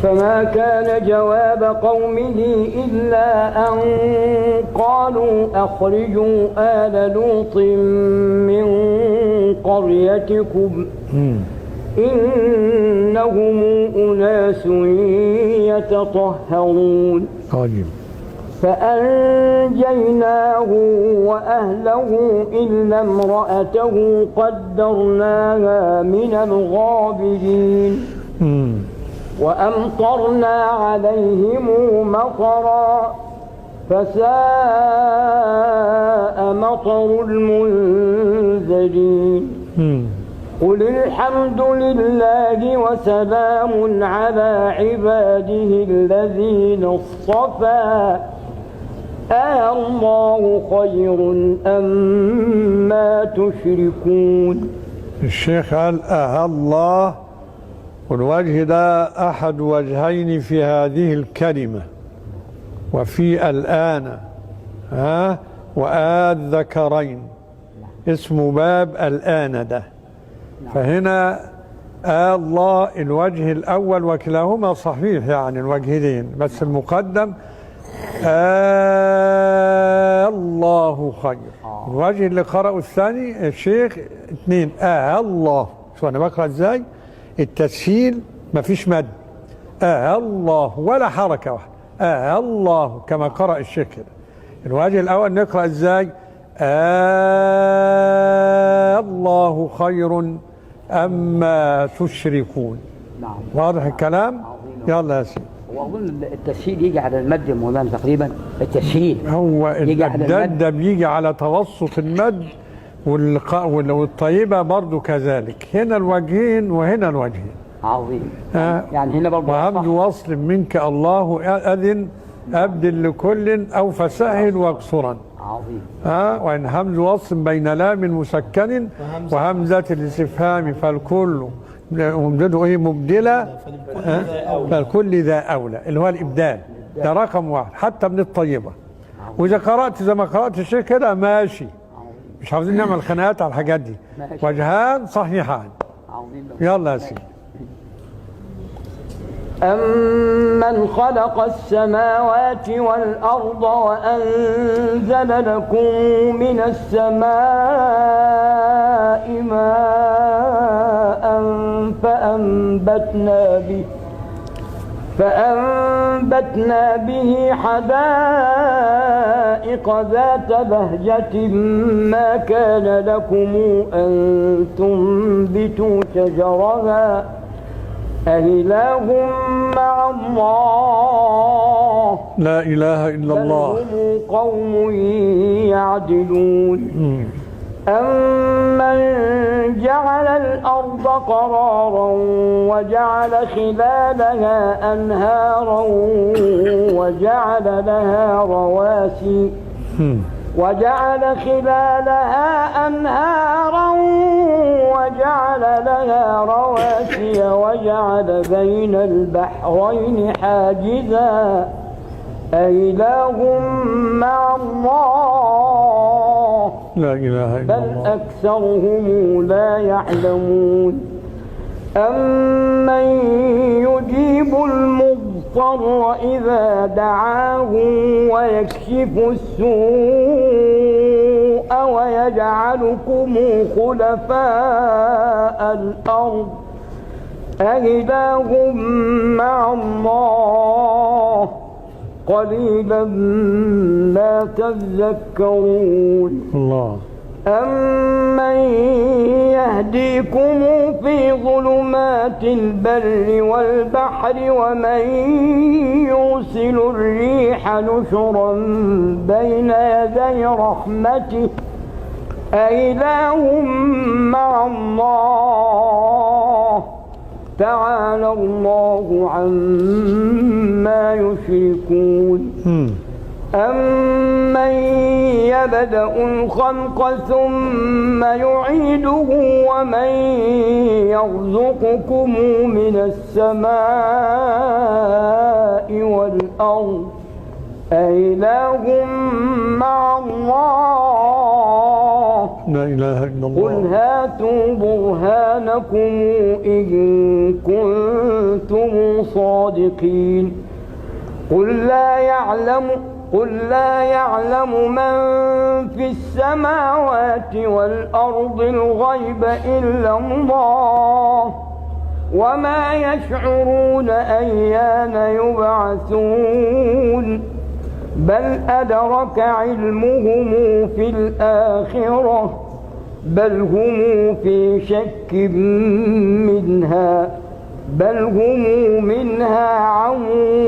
فما كان جواب قومه إلا أن قالوا أخرجوا آل لوط من قريتكم إنهم أناس يتطهرون. فأنجيناه وأهله إلا امرأته قدرناها من الغابرين. وأمطرنا عليهم مطرا فساء مطر المنذرين. قل الحمد لله وسلام على عباده الذين اصطفى الله خير أما تشركون. الشيخ قال الله، والوجه ده أحد وجهين في هذه الكلمة، وفي الآن وآد ذكرين اسمه باب الآن ده. فهنا الله الوجه الأول، وكلاهما صحيح يعني الوجهين، بس المقدم الله خير. الوجه اللي قرأه الثاني الشيخ اثنين الله. شو أنا بقرأ ازاي؟ التسهيل مفيش مد، الله ولا حركة واحدة، الله كما قرأ الشيخ كده. الوجه الأول نقرأ ازاي؟ الله خير أما تشركون. نعم. واضح الكلام؟ يلا يا سيدي. وأظن التسهيل يجي على المد مولانا تقريبا. التسهيل هو الدال ده بيجي على توسط المد، والطيبة برضو كذلك. هنا الوجهين وهنا الوجهين. عظيم. يعني هنا برضو وهمز وصل منك الله أذن أبدل لكل أو فسهل واقصرا. عظيم. وإن همز وصل بين لام مسكن وهمزة الاستفهام فالكل ومدده مبدلة فالكل ذا أولى، اللي هو الإبدال ده رقم واحد حتى من الطيبة. وإذا قرأت زي ما قرأت الشيخ كده ماشي، مش عاوزين نعمل خناقات على الحاجات دي. وجهان صحيحان. يلا يا سيدي. أمن خلق السماوات والأرض وأنزل لكم من السماء ماء فأنبتنا به حدائق ذات بهجة ما كان لكم أن تنبتوا شجرها أإله مع الله لا إله إلا الله بل هم قوم يعدلون. أمن جعل الأرض قرارا وجعل خلالها أنهارا وجعل لها رواسي وجعل بين البحرين حاجزا أإله مع الله لا إله إلا الله بل أكثرهم لا يعلمون. أمن يجيب المضطر إذا دعاه ويكشف السوء ويجعلكم خلفاء الأرض أإله مع الله قليلا ما تذكرون. الله. أمن يهديكم في ظلمات البر والبحر ومن يرسل الريح نشرا بين يدي رحمته أإله مع الله تعالى الله عما يشركون. أمن يبدأ الخلق ثم يعيده ومن يرزقكم من السماء والأرض أإله مع الله لا إله إلا الله. قل هاتوا برهانكم إن كنتم صادقين. قل لا يعلم من في السماوات والأرض الغيب إلا الله وما يشعرون أيان يبعثون بل أدرك علمهم في الآخرة بل هم في شك منها بل هم منها عمون.